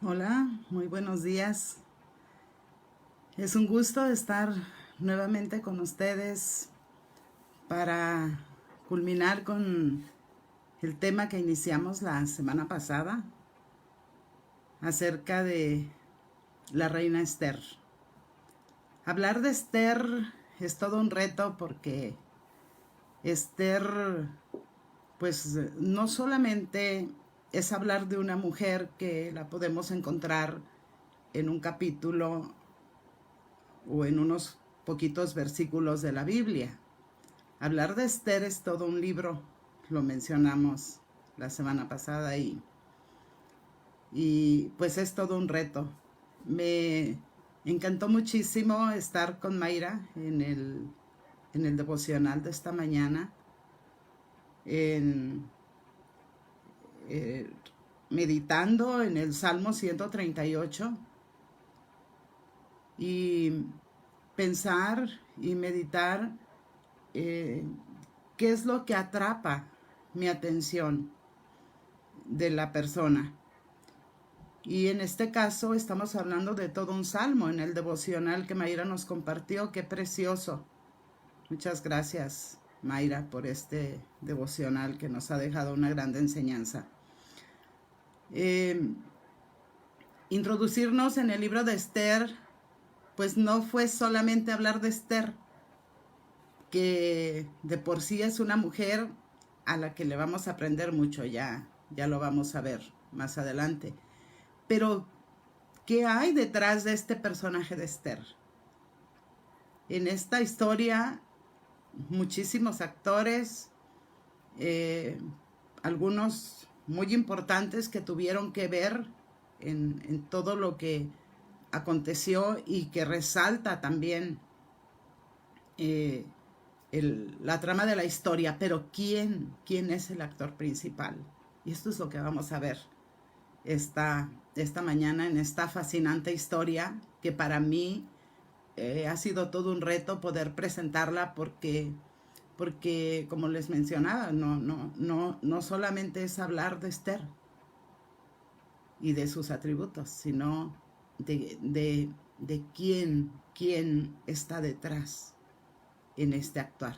Hola, muy buenos días. Es un gusto estar nuevamente con ustedes para culminar con el tema que iniciamos la semana pasada acerca de la reina Esther. Hablar de Esther es todo un reto porque Esther, pues no solamente es hablar de una mujer que la podemos encontrar en un capítulo o en unos poquitos versículos de la Biblia. Hablar de Esther es todo un libro, lo mencionamos la semana pasada y pues es todo un reto. Me encantó muchísimo estar con Mayra en el devocional de esta mañana, en, eh, meditando en el Salmo 138 y pensar y meditar eh, qué es lo que atrapa mi atención de la persona. Y en este caso estamos hablando de todo un salmo en el devocional que Mayra nos compartió. Qué precioso. Muchas gracias, Mayra, por este devocional que nos ha dejado una gran enseñanza. Eh, Introducirnos en el libro de Esther, pues no fue solamente hablar de Esther, que de por sí es una mujer a la que le vamos a aprender mucho, ya lo vamos a ver más adelante. Pero, ¿qué hay detrás de este personaje de Esther? En esta historia, muchísimos actores, eh, algunos muy importantes que tuvieron que ver en todo lo que aconteció y que resalta también eh, la trama de la historia, pero ¿quién es el actor principal? Y esto es lo que vamos a ver esta mañana en esta fascinante historia que para mí ha sido todo un reto poder presentarla porque como les mencionaba, no solamente es hablar de Esther y de sus atributos, sino de quién está detrás en este actuar.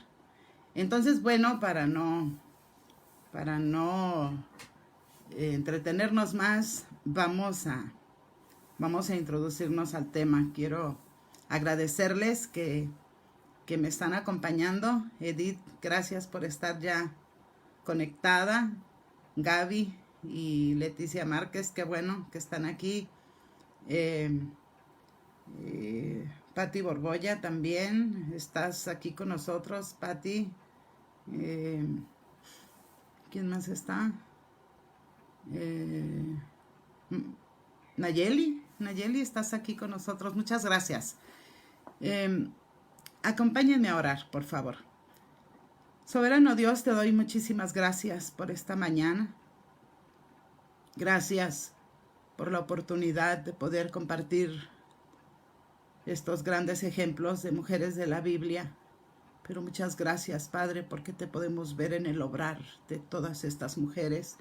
Entonces, bueno, para no entretenernos más, vamos a introducirnos al tema. Quiero agradecerles que me están acompañando. Edith, gracias por estar ya conectada. Gaby y Leticia Márquez, qué bueno que están aquí. Eh, Patti Borbolla también, estás aquí con nosotros, Patti. Eh, ¿Quién más está? Eh, Nayeli, estás aquí con nosotros. Muchas gracias. Eh, Acompáñenme a orar, por favor. Soberano Dios, te doy muchísimas gracias por esta mañana. Gracias por la oportunidad de poder compartir estos grandes ejemplos de mujeres de la Biblia. Pero muchas gracias, Padre, porque te podemos ver en el obrar de todas estas mujeres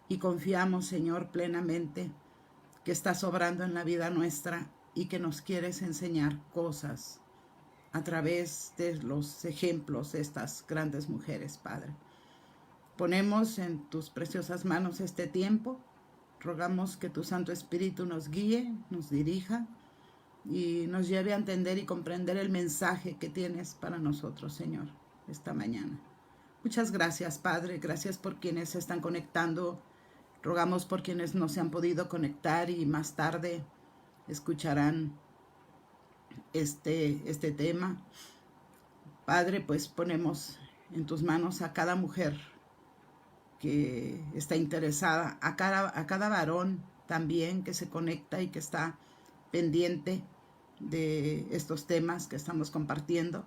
y confiamos, Señor, plenamente que estás obrando en la vida nuestra y que nos quieres enseñar cosas a través de los ejemplos de estas grandes mujeres, Padre. Ponemos en tus preciosas manos este tiempo. Rogamos que tu Santo Espíritu nos guíe, nos dirija y nos lleve a entender y comprender el mensaje que tienes para nosotros, Señor, esta mañana. Muchas gracias, Padre. Gracias por quienes se están conectando. Rogamos por quienes no se han podido conectar y más tarde escucharán este tema. Padre, pues ponemos en tus manos a cada mujer que está interesada, a cada varón también que se conecta y que está pendiente de estos temas que estamos compartiendo.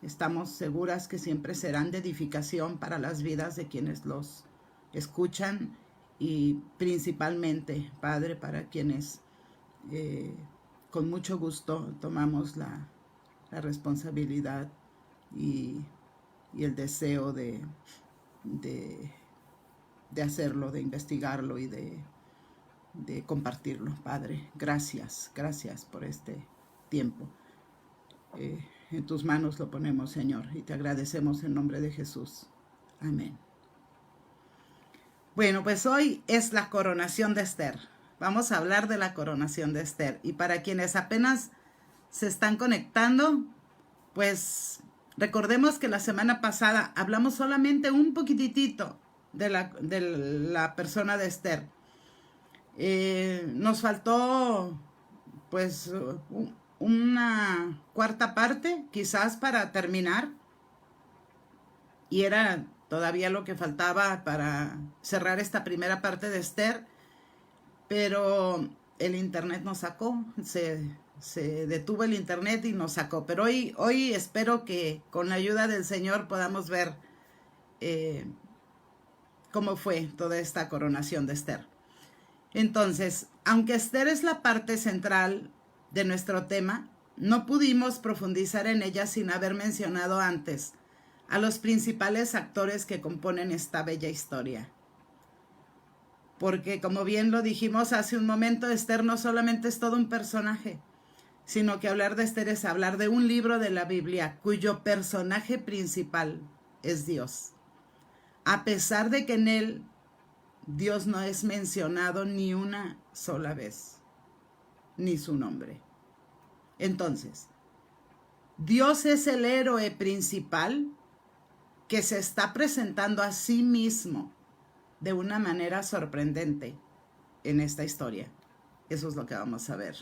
Estamos seguras que siempre serán de edificación para las vidas de quienes los escuchan y principalmente, Padre, para quienes eh, con mucho gusto tomamos la responsabilidad y, y, el deseo de, de hacerlo, de investigarlo y de compartirlo, Padre. Gracias por este tiempo. En tus manos lo ponemos, Señor, y te agradecemos en nombre de Jesús. Amén. Bueno, pues hoy es la coronación de Esther. Vamos a hablar de la coronación de Esther. Y para quienes apenas se están conectando, pues recordemos que la semana pasada hablamos solamente un poquitito de la persona de Esther. Nos faltó pues una cuarta parte quizás para terminar, y era todavía lo que faltaba para cerrar esta primera parte de Esther, pero el internet nos sacó, se detuvo el internet y nos sacó. Pero hoy espero que con la ayuda del Señor podamos ver cómo fue toda esta coronación de Esther. Entonces, aunque Esther es la parte central de nuestro tema, no pudimos profundizar en ella sin haber mencionado antes a los principales actores que componen esta bella historia. Porque, como bien lo dijimos hace un momento, Esther no solamente es todo un personaje, sino que hablar de Esther es hablar de un libro de la Biblia cuyo personaje principal es Dios. A pesar de que en él Dios no es mencionado ni una sola vez, ni su nombre. Entonces, Dios es el héroe principal que se está presentando a sí mismo de una manera sorprendente en esta historia. Eso es lo que vamos a ver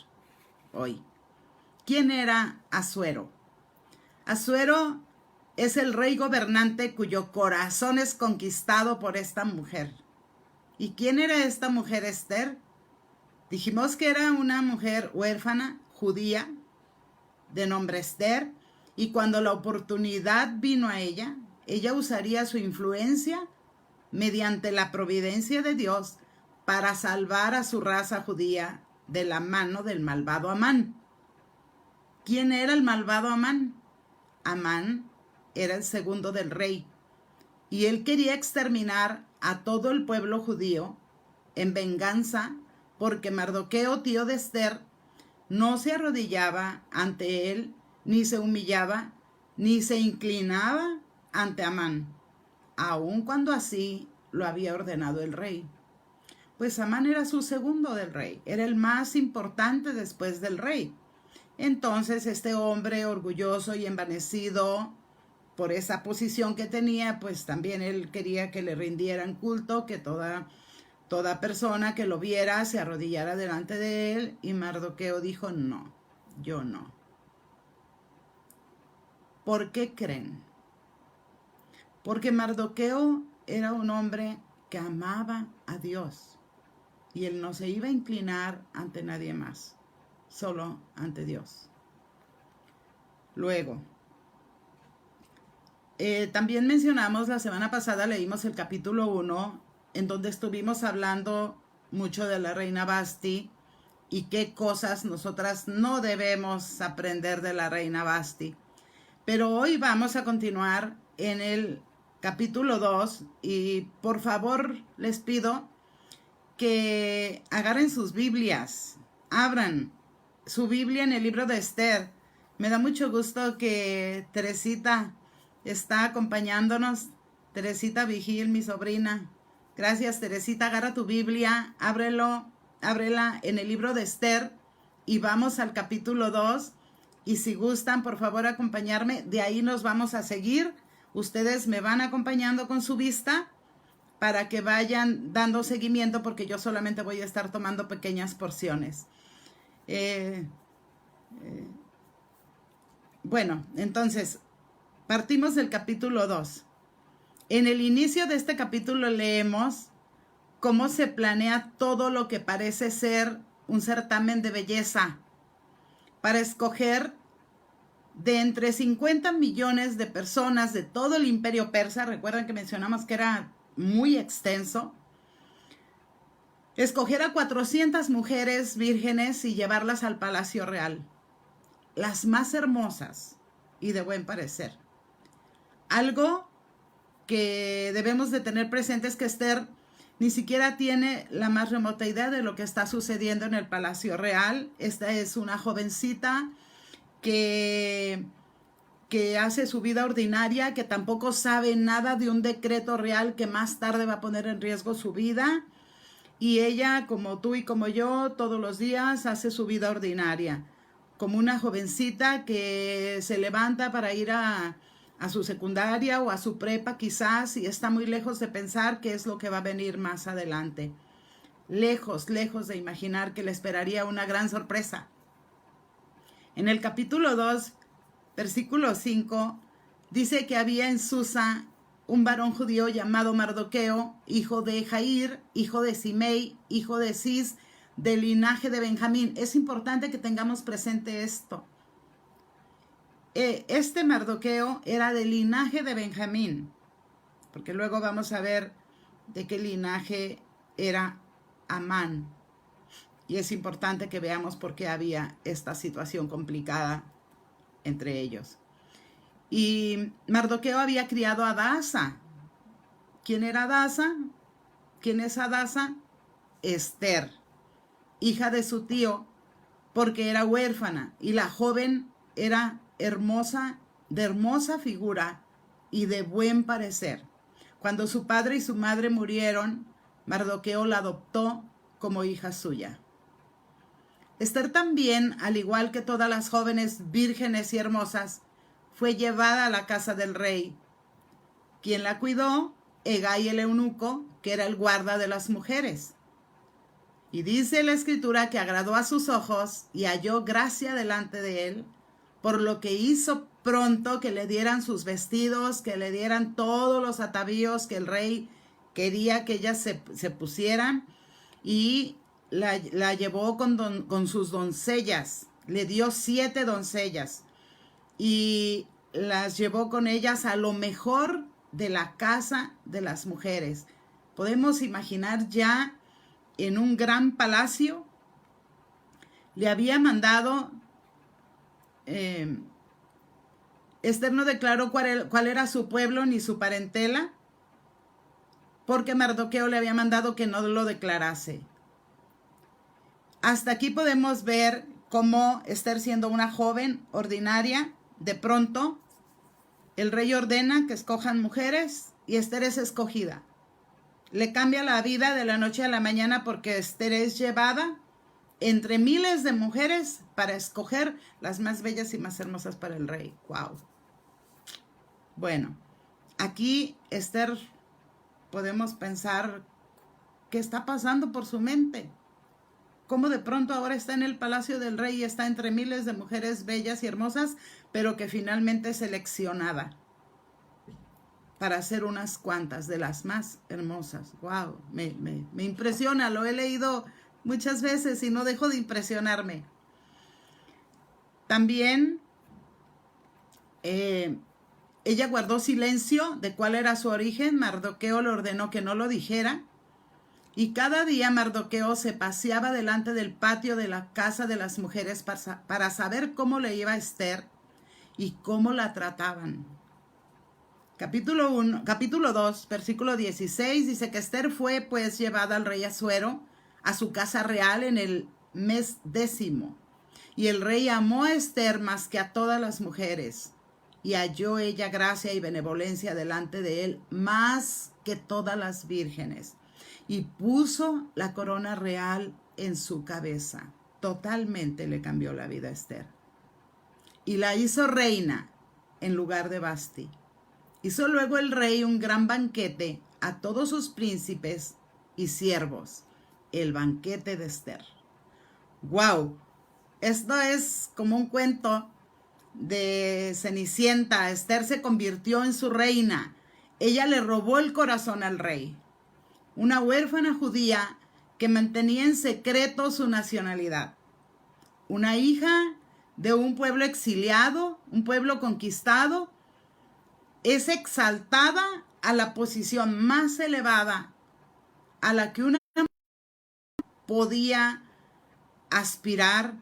hoy. ¿Quién era Asuero? Asuero es el rey gobernante cuyo corazón es conquistado por esta mujer. ¿Y quién era esta mujer, Esther? Dijimos que era una mujer huérfana, judía, de nombre Esther, y cuando la oportunidad vino a ella usaría su influencia mediante la providencia de Dios para salvar a su raza judía de la mano del malvado Amán. ¿Quién era el malvado Amán? Amán era el segundo del rey, y él quería exterminar a todo el pueblo judío en venganza porque Mardoqueo, tío de Esther, no se arrodillaba ante él, ni se humillaba, ni se inclinaba ante Amán, aun cuando así lo había ordenado el rey. Pues Amán era su segundo del rey, era el más importante después del rey. Entonces este hombre orgulloso y envanecido por esa posición que tenía, pues también él quería que le rindieran culto, que toda persona que lo viera se arrodillara delante de él, y Mardoqueo dijo, no, yo no. ¿Por qué creen? Porque Mardoqueo era un hombre que amaba a Dios, y él no se iba a inclinar ante nadie más, solo ante Dios. Luego, también mencionamos la semana pasada, leímos el capítulo 1, en donde estuvimos hablando mucho de la reina Vasti y qué cosas nosotras no debemos aprender de la reina Vasti. Pero hoy vamos a continuar en el capítulo 2 y por favor les pido que agarren sus Biblias, abran su Biblia en el libro de Esther. Me da mucho gusto que Teresita está acompañándonos. Teresita Vigil, mi sobrina. Gracias, Teresita. Agarra tu Biblia, ábrela en el libro de Esther y vamos al capítulo 2. Y si gustan, por favor, acompañarme. De ahí nos vamos a seguir. Ustedes me van acompañando con su vista para que vayan dando seguimiento, porque yo solamente voy a estar tomando pequeñas porciones. Bueno, entonces, partimos del capítulo 2. En el inicio de este capítulo leemos cómo se planea todo lo que parece ser un certamen de belleza para escoger de entre 50 millones de personas de todo el imperio persa. Recuerdan que mencionamos que era muy extenso. Escoger a 400 mujeres vírgenes y llevarlas al palacio real, las más hermosas y de buen parecer. Algo que debemos de tener presente es que Esther ni siquiera tiene la más remota idea de lo que está sucediendo en el Palacio Real. Esta es una jovencita que hace su vida ordinaria, que tampoco sabe nada de un decreto real que más tarde va a poner en riesgo su vida. Y ella, como tú y como yo, todos los días hace su vida ordinaria, como una jovencita que se levanta para ir a su secundaria o a su prepa quizás, y está muy lejos de pensar qué es lo que va a venir más adelante. Lejos, lejos de imaginar que le esperaría una gran sorpresa. En el capítulo 2, versículo 5, dice que había en Susa un varón judío llamado Mardoqueo, hijo de Jair, hijo de Simei, hijo de Cis, del linaje de Benjamín. Es importante que tengamos presente esto. Este Mardoqueo era del linaje de Benjamín, porque luego vamos a ver de qué linaje era Amán. Y es importante que veamos por qué había esta situación complicada entre ellos. Y Mardoqueo había criado a Hadasa. ¿Quién era Hadasa? ¿Quién es Hadasa? Esther, hija de su tío, porque era huérfana, y la joven era hermosa, de hermosa figura y de buen parecer. Cuando su padre y su madre murieron, Mardoqueo la adoptó como hija suya. Esther también, al igual que todas las jóvenes vírgenes y hermosas, fue llevada a la casa del rey. Quien la cuidó, Hegai el eunuco, que era el guarda de las mujeres. Y dice la escritura que agradó a sus ojos y halló gracia delante de él, por lo que hizo pronto que le dieran sus vestidos, que le dieran todos los atavíos que el rey quería que ellas se pusieran, y la llevó con sus doncellas. Le dio 7 doncellas y las llevó con ellas a lo mejor de la casa de las mujeres. Podemos imaginar ya en un gran palacio. Le había mandado, Esther no declaró cuál era su pueblo ni su parentela, porque Mardoqueo le había mandado que no lo declarase. Hasta aquí podemos ver cómo Esther, siendo una joven ordinaria, de pronto el rey ordena que escojan mujeres y Esther es escogida. Le cambia la vida de la noche a la mañana porque Esther es llevada entre miles de mujeres para escoger las más bellas y más hermosas para el rey. ¡Wow! Bueno, aquí Esther podemos pensar qué está pasando por su mente. Cómo de pronto ahora está en el palacio del rey y está entre miles de mujeres bellas y hermosas, pero que finalmente es seleccionada para ser unas cuantas de las más hermosas. ¡Wow! Me impresiona, lo he leído muchas veces y no dejo de impresionarme. También ella guardó silencio de cuál era su origen. Mardoqueo le ordenó que no lo dijera. Y cada día Mardoqueo se paseaba delante del patio de la casa de las mujeres para saber cómo le iba a Esther y cómo la trataban. Capítulo 2, versículo 16, dice que Esther fue pues llevada al rey Asuero a su casa real en el mes 10. Y el rey amó a Esther más que a todas las mujeres, y halló ella gracia y benevolencia delante de él más que todas las vírgenes. Y puso la corona real en su cabeza. Totalmente le cambió la vida a Esther. Y la hizo reina en lugar de Vasti. Hizo luego el rey un gran banquete a todos sus príncipes y siervos. El banquete de Esther. ¡Wow! Esto es como un cuento de Cenicienta. Esther se convirtió en su reina. Ella le robó el corazón al rey. Una huérfana judía que mantenía en secreto su nacionalidad. Una hija de un pueblo exiliado, un pueblo conquistado, es exaltada a la posición más elevada a la que una podía aspirar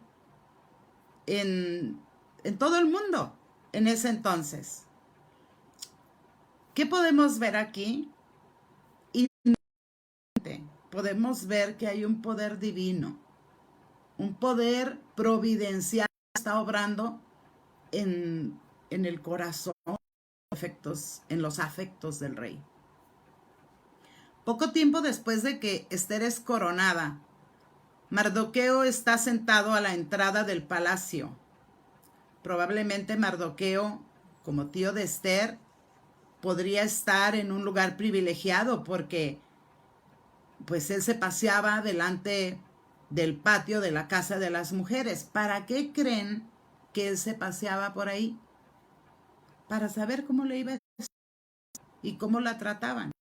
en todo el mundo en ese entonces. ¿Qué podemos ver aquí? podemos ver que hay un poder divino, un poder providencial que está obrando en el corazón, en los afectos del rey. Poco tiempo después de que Esther es coronada, Mardoqueo está sentado a la entrada del palacio. Probablemente Mardoqueo, como tío de Esther, podría estar en un lugar privilegiado porque pues él se paseaba delante del patio de la casa de las mujeres. ¿Para qué creen que él se paseaba por ahí? Para saber cómo le iba y cómo la trataban.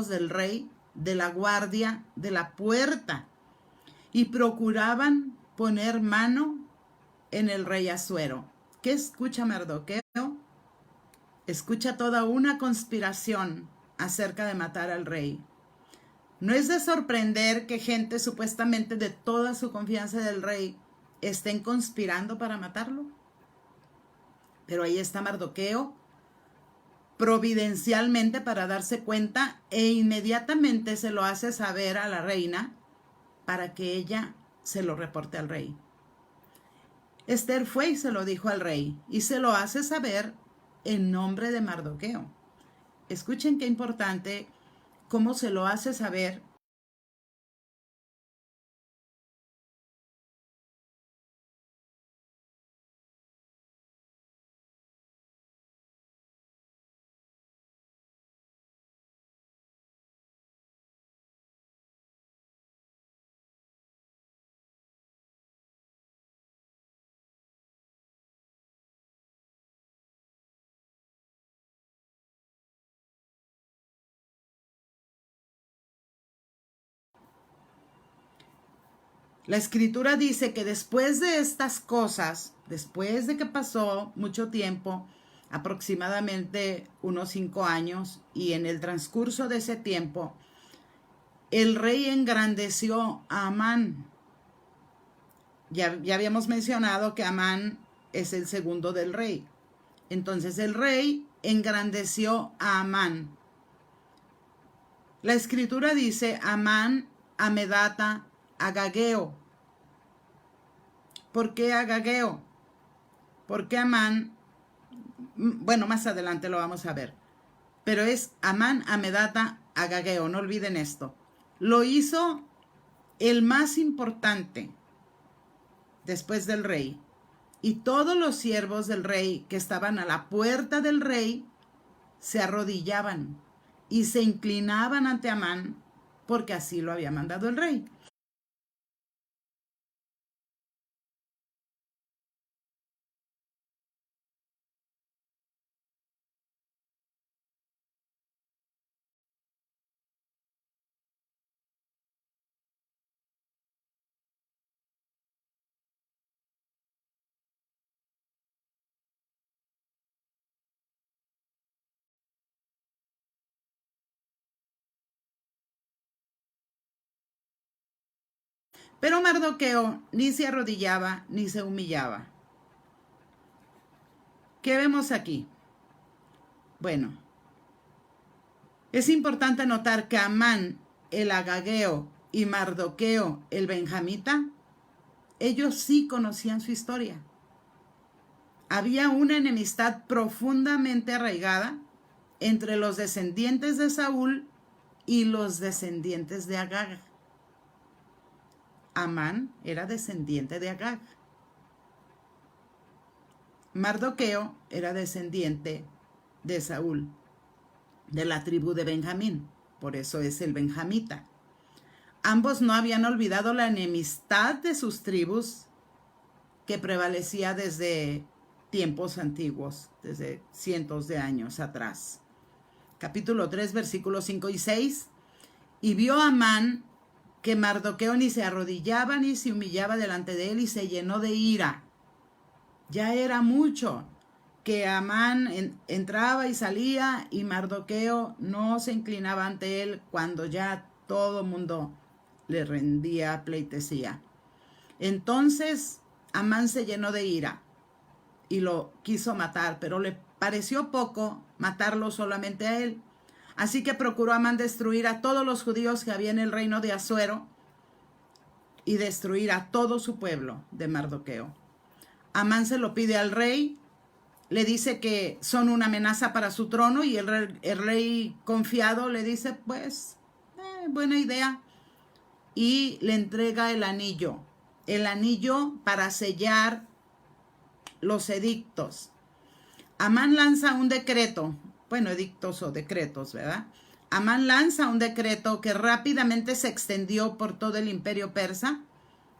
Del rey, de la guardia, de la puerta, y procuraban poner mano en el rey Asuero. ¿Qué escucha Mardoqueo? Escucha toda una conspiración acerca de matar al rey. No es de sorprender que gente supuestamente de toda su confianza del rey estén conspirando para matarlo. Pero ahí está Mardoqueo providencialmente para darse cuenta e inmediatamente se lo hace saber a la reina para que ella se lo reporte al rey. Esther fue y se lo dijo al rey y se lo hace saber en nombre de Mardoqueo. Escuchen qué importante cómo se lo hace saber. La escritura dice que después de estas cosas, después de que pasó mucho tiempo, aproximadamente unos 5 años, y en el transcurso de ese tiempo, el rey engrandeció a Amán. Ya habíamos mencionado que Amán es el segundo del rey. Entonces el rey engrandeció a Amán. La escritura dice Amán, Amedata, Agageo. ¿Por qué Agageo? Porque Amán, bueno, más adelante lo vamos a ver, pero es Amán, Amedata, Agageo, no olviden esto. Lo hizo el más importante después del rey, y todos los siervos del rey que estaban a la puerta del rey se arrodillaban y se inclinaban ante Amán porque así lo había mandado el rey. Pero Mardoqueo ni se arrodillaba ni se humillaba. ¿Qué vemos aquí? Bueno, es importante notar que Amán, el agageo, y Mardoqueo, el benjamita, ellos sí conocían su historia. Había una enemistad profundamente arraigada entre los descendientes de Saúl y los descendientes de Agag. Amán era descendiente de Agag. Mardoqueo era descendiente de Saúl, de la tribu de Benjamín, por eso es el benjamita. Ambos no habían olvidado la enemistad de sus tribus que prevalecía desde tiempos antiguos, desde cientos de años atrás. Capítulo 3, versículos 5 y 6 Y vio a Amán que Mardoqueo ni se arrodillaba ni se humillaba delante de él y se llenó de ira. Ya era mucho que Amán entraba y salía y Mardoqueo no se inclinaba ante él cuando ya todo mundo le rendía pleitesía. Entonces Amán se llenó de ira y lo quiso matar, pero le pareció poco matarlo solamente a él. Así que procuró Amán destruir a todos los judíos que había en el reino de Asuero y destruir a todo su pueblo de Mardoqueo. Amán se lo pide al rey, le dice que son una amenaza para su trono y el rey confiado le dice, pues, buena idea. Y le entrega el anillo para sellar los edictos. Amán lanza un decreto, edictos o decretos, ¿verdad? Amán lanza un decreto que rápidamente se extendió por todo el imperio persa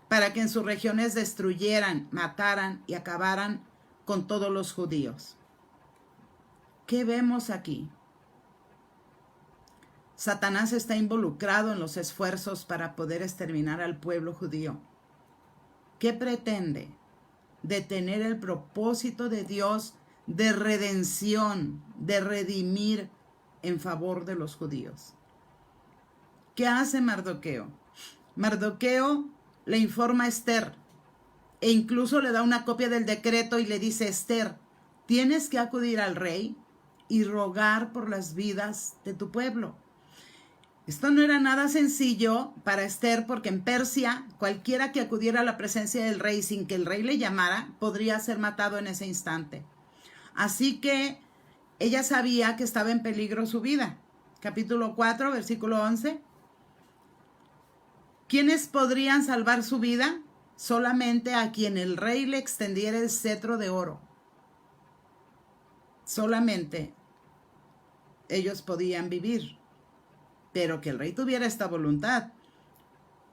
para que en sus regiones destruyeran, mataran y acabaran con todos los judíos. ¿Qué vemos aquí? Satanás está involucrado en los esfuerzos para poder exterminar al pueblo judío. ¿Qué pretende? Detener el propósito de Dios de redención, de redimir en favor de los judíos. ¿Qué hace Mardoqueo? Mardoqueo le informa a Esther e incluso le da una copia del decreto y le dice, Esther, tienes que acudir al rey y rogar por las vidas de tu pueblo. Esto no era nada sencillo para Esther porque en Persia cualquiera que acudiera a la presencia del rey sin que el rey le llamara podría ser matado en ese instante. Así que ella sabía que estaba en peligro su vida. Capítulo 4, versículo 11. ¿Quiénes podrían salvar su vida? Solamente a quien el rey le extendiera el cetro de oro. Solamente ellos podían vivir. Pero que el rey tuviera esta voluntad,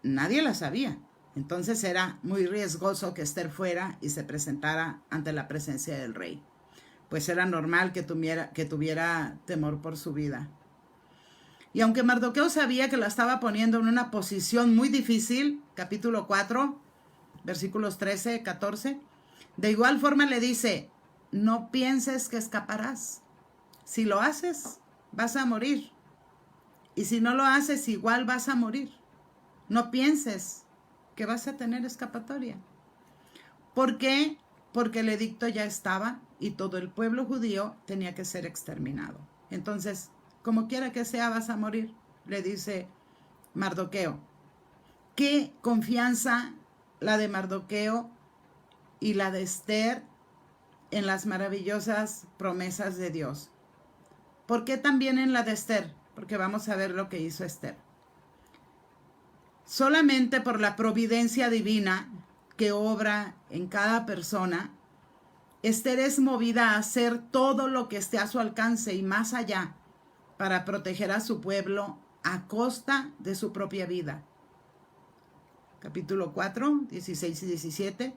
nadie la sabía. Entonces era muy riesgoso que Esther fuera y se presentara ante la presencia del rey. Pues era normal que tuviera temor por su vida. Y aunque Mardoqueo sabía que la estaba poniendo en una posición muy difícil, capítulo 4, versículos 13, 14, de igual forma le dice, no pienses que escaparás. Si lo haces, vas a morir. Y si no lo haces, igual vas a morir. No pienses que vas a tener escapatoria. ¿Por qué? Porque el edicto ya estaba y todo el pueblo judío tenía que ser exterminado. Entonces, como quiera que sea, vas a morir, le dice Mardoqueo. Qué confianza la de Mardoqueo y la de Esther en las maravillosas promesas de Dios. ¿Por qué también en la de Esther? Porque vamos a ver lo que hizo Esther. Solamente por la providencia divina que obra en cada persona, Esther es movida a hacer todo lo que esté a su alcance y más allá para proteger a su pueblo a costa de su propia vida. Capítulo 4, 16 y 17.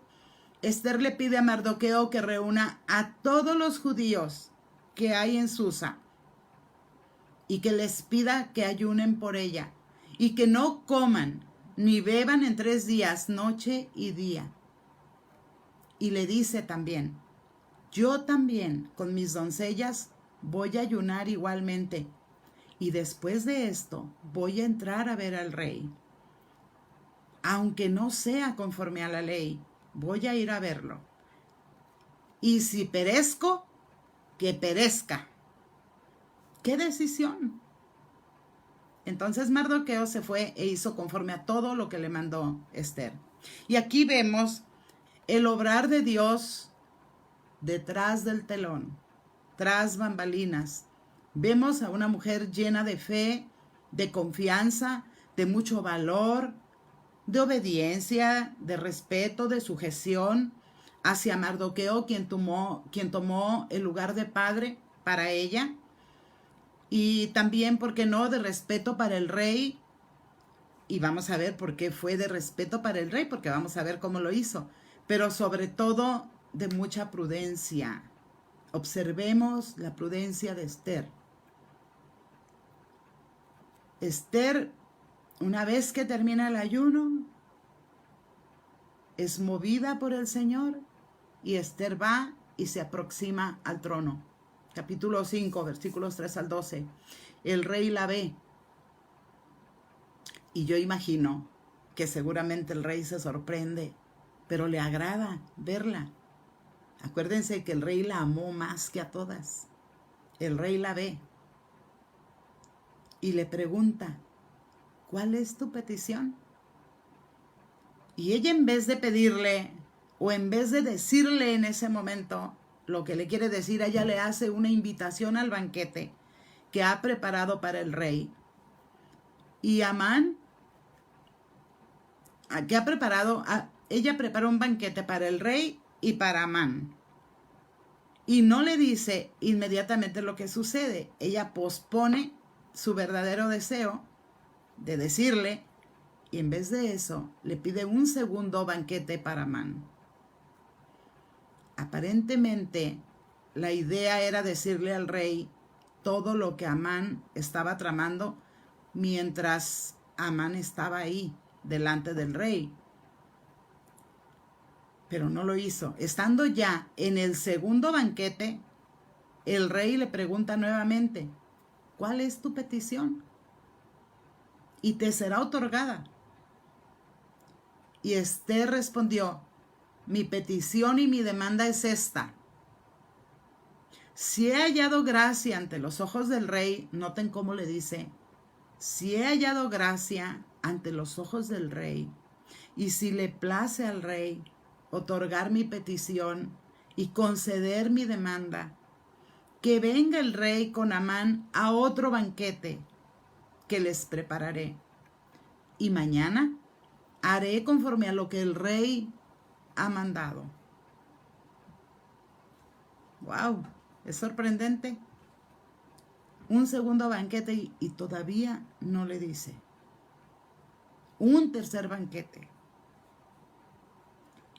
Esther le pide a Mardoqueo que reúna a todos los judíos que hay en Susa y que les pida que ayunen por ella y que no coman ni beban en 3 días, noche y día. Y le dice también, yo también con mis doncellas voy a ayunar igualmente y después de esto voy a entrar a ver al rey. Aunque no sea conforme a la ley, voy a ir a verlo. Y si perezco, que perezca. ¿Qué decisión? Entonces Mardoqueo se fue e hizo conforme a todo lo que le mandó Esther. Y aquí vemos el obrar de Dios detrás del telón, tras bambalinas. Vemos a una mujer llena de fe, de confianza, de mucho valor, de obediencia, de respeto, de sujeción hacia Mardoqueo, quien tomó el lugar de padre para ella. Y también, ¿por qué no?, de respeto para el rey. Y vamos a ver por qué fue de respeto para el rey, porque vamos a ver cómo lo hizo. Pero sobre todo, de mucha prudencia. Observemos la prudencia de Esther. Esther, una vez que termina el ayuno, es movida por el Señor y Esther va y se aproxima al trono. Capítulo 5, versículos 3 al 12. El rey la ve y yo imagino que seguramente el rey se sorprende, pero le agrada verla. Acuérdense que el rey la amó más que a todas. El rey la ve y le pregunta, ¿cuál es tu petición? Y ella, en vez de pedirle o en vez de decirle en ese momento lo que le quiere decir, ella le hace una invitación al banquete que ha preparado para el rey. Y Amán, que ha preparado, ella prepara un banquete para el rey y para Amán. Y no le dice inmediatamente lo que sucede. Ella pospone su verdadero deseo de decirle, y en vez de eso le pide un segundo banquete para Amán. Aparentemente la idea era decirle al rey todo lo que Amán estaba tramando mientras Amán estaba ahí delante del rey. Pero no lo hizo. Estando ya en el segundo banquete, el rey le pregunta nuevamente, ¿cuál es tu petición? Y te será otorgada. Y Esther respondió, mi petición y mi demanda es esta. Si he hallado gracia ante los ojos del rey, noten cómo le dice, si he hallado gracia ante los ojos del rey, y si le place al rey otorgar mi petición y conceder mi demanda, que venga el rey con Amán a otro banquete que les prepararé. Y mañana haré conforme a lo que el rey ha mandado. ¡Wow! Es sorprendente. Un segundo banquete y todavía no le dice. Un tercer banquete.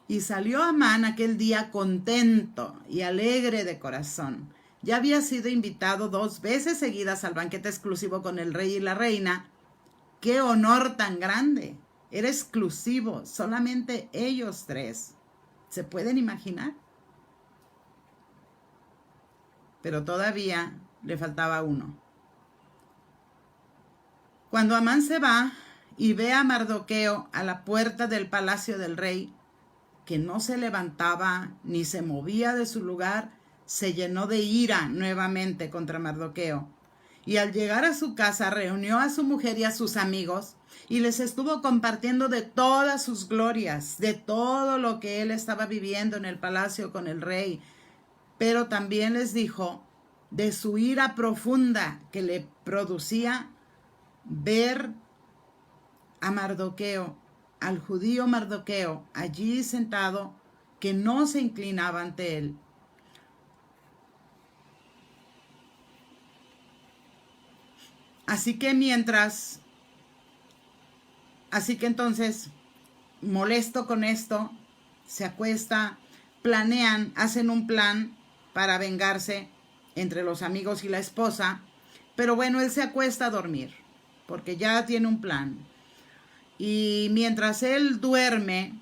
Y salió Amán aquel día contento y alegre de corazón. Ya había sido invitado 2 veces seguidas al banquete exclusivo con el rey y la reina. ¡Qué honor tan grande! Era exclusivo, solamente ellos 3. ¿Se pueden imaginar? Pero todavía le faltaba uno. Cuando Amán se va y ve a Mardoqueo a la puerta del palacio del rey, que no se levantaba ni se movía de su lugar, se llenó de ira nuevamente contra Mardoqueo. Y al llegar a su casa reunió a su mujer y a sus amigos y les estuvo compartiendo de todas sus glorias, de todo lo que él estaba viviendo en el palacio con el rey. Pero también les dijo de su ira profunda que le producía ver a Mardoqueo, al judío Mardoqueo, allí sentado, que no se inclinaba ante él. Así que entonces, molesto con esto, se acuesta, hacen un plan para vengarse entre los amigos y la esposa, pero bueno, él se acuesta a dormir, porque ya tiene un plan. Y mientras él duerme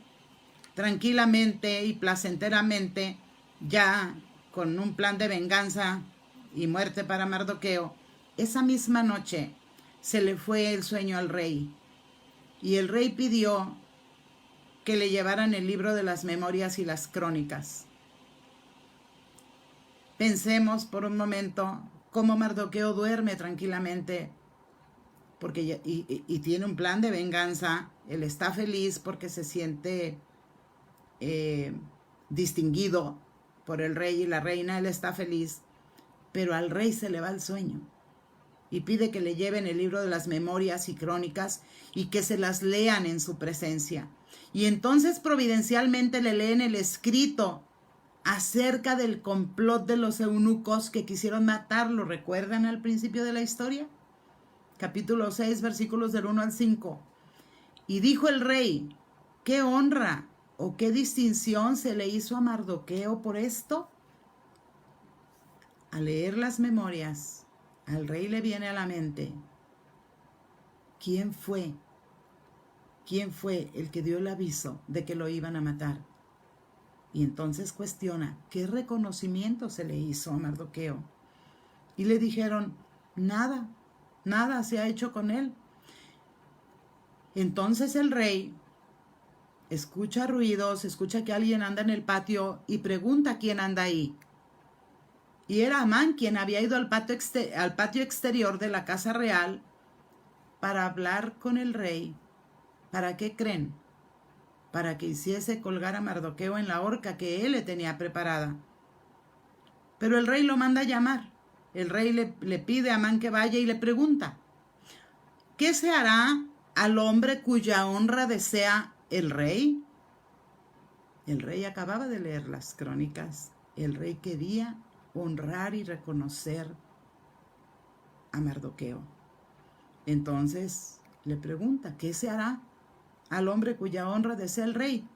tranquilamente y placenteramente, ya con un plan de venganza y muerte para Mardoqueo, esa misma noche se le fue el sueño al rey. Y el rey pidió que le llevaran el libro de las memorias y las crónicas. Pensemos por un momento cómo Mardoqueo duerme tranquilamente porque y tiene un plan de venganza. Él está feliz porque se siente distinguido por el rey y la reina. Él está feliz, pero al rey se le va el sueño y pide que le lleven el libro de las memorias y crónicas y que se las lean en su presencia. Y entonces providencialmente le leen el escrito acerca del complot de los eunucos que quisieron matarlo. ¿Recuerdan al principio de la historia? Capítulo 6, versículos del 1 al 5. Y dijo el rey, ¿qué honra o qué distinción se le hizo a Mardoqueo por esto? Al leer las memorias, al rey le viene a la mente ¿quién fue? ¿Quién fue el que dio el aviso de que lo iban a matar? Y entonces cuestiona, ¿qué reconocimiento se le hizo a Mardoqueo? Y le dijeron, nada, nada se ha hecho con él. Entonces el rey escucha ruidos, escucha que alguien anda en el patio y pregunta quién anda ahí. Y era Amán quien había ido al patio exterior de la casa real para hablar con el rey. ¿Para qué creen? Para que hiciese colgar a Mardoqueo en la horca que él le tenía preparada. Pero el rey lo manda a llamar. El rey le pide a Amán que vaya y le pregunta, ¿qué se hará al hombre cuya honra desea el rey? El rey acababa de leer las crónicas. El rey quería honrar y reconocer a Mardoqueo. Entonces le pregunta, ¿qué se hará al hombre cuya honra desea el rey?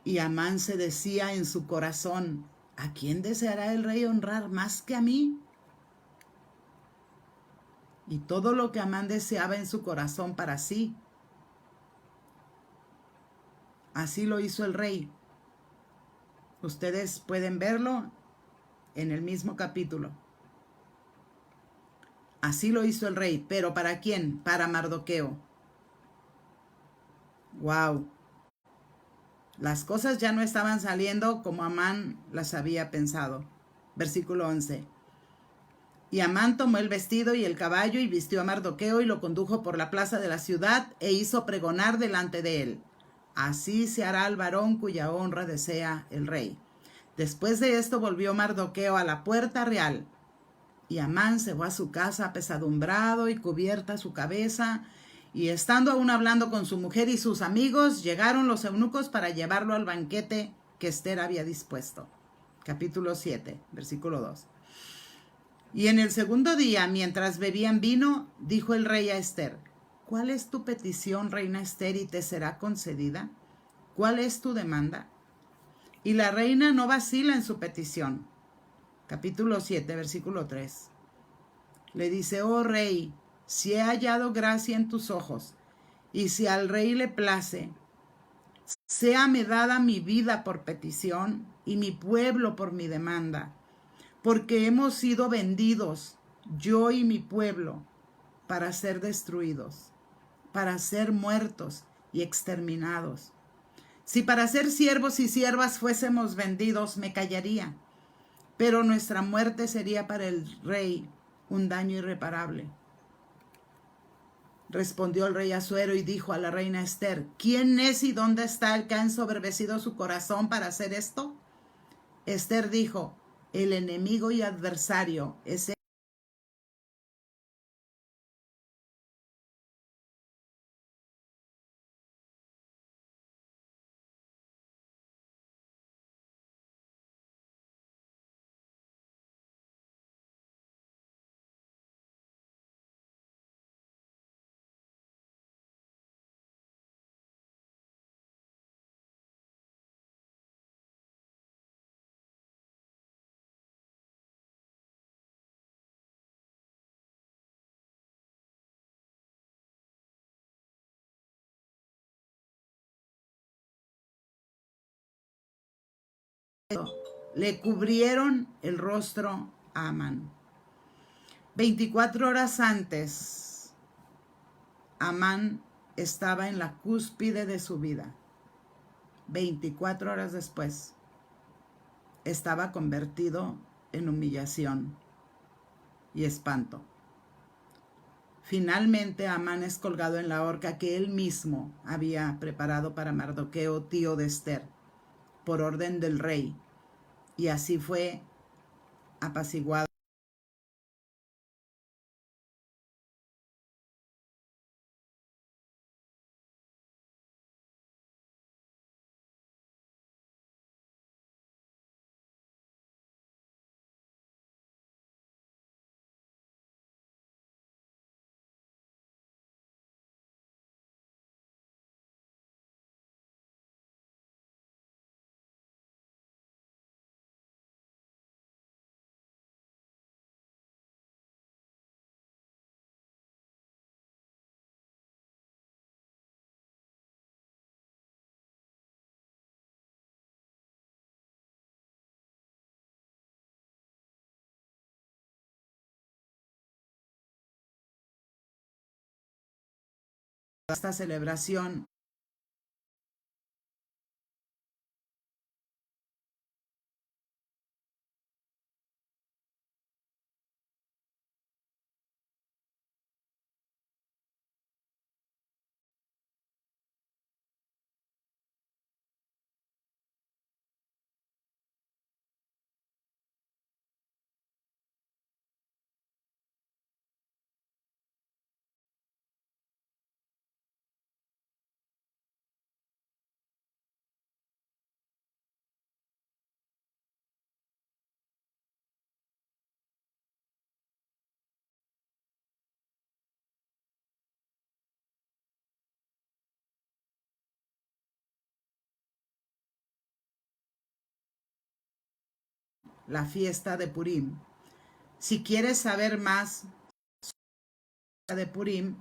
Y Amán se decía en su corazón, ¿a quién deseará el rey honrar más que a mí? Y todo lo que Amán deseaba en su corazón para sí, así lo hizo el rey. Ustedes pueden verlo en el mismo capítulo. Así lo hizo el rey, pero ¿para quién? Para Mardoqueo. ¡Wow! Las cosas ya no estaban saliendo como Amán las había pensado. Versículo 11. Y Amán tomó el vestido y el caballo y vistió a Mardoqueo y lo condujo por la plaza de la ciudad e hizo pregonar delante de él. Así se hará al varón cuya honra desea el rey. Después de esto volvió Mardoqueo a la puerta real. Y Amán se fue a su casa apesadumbrado y cubierta su cabeza. Y estando aún hablando con su mujer y sus amigos, llegaron los eunucos para llevarlo al banquete que Ester había dispuesto. Capítulo 7, versículo 2. Y en el segundo día, mientras bebían vino, dijo el rey a Ester, ¿cuál es tu petición, reina Ester, y te será concedida? ¿Cuál es tu demanda? Y la reina no vacila en su petición. Capítulo 7, versículo 3. Le dice, oh rey, si he hallado gracia en tus ojos, y si al rey le place, séame dada mi vida por petición, y mi pueblo por mi demanda, porque hemos sido vendidos, yo y mi pueblo, para ser destruidos, para ser muertos y exterminados. Si para ser siervos y siervas fuésemos vendidos, me callaría, pero nuestra muerte sería para el rey un daño irreparable. Respondió el rey Asuero y dijo a la reina Ester, ¿quién es y dónde está el que ha ensoberbecido su corazón para hacer esto? Ester dijo, el enemigo y adversario es le cubrieron el rostro a Amán. 24 horas antes, Amán estaba en la cúspide de su vida. 24 horas después, estaba convertido en humillación y espanto. Finalmente, Amán es colgado en la horca que él mismo había preparado para Mardoqueo, tío de Ester, por orden del rey. Y así fue apaciguado. esta celebración. La fiesta de Purim. Si quieres saber más de Purim,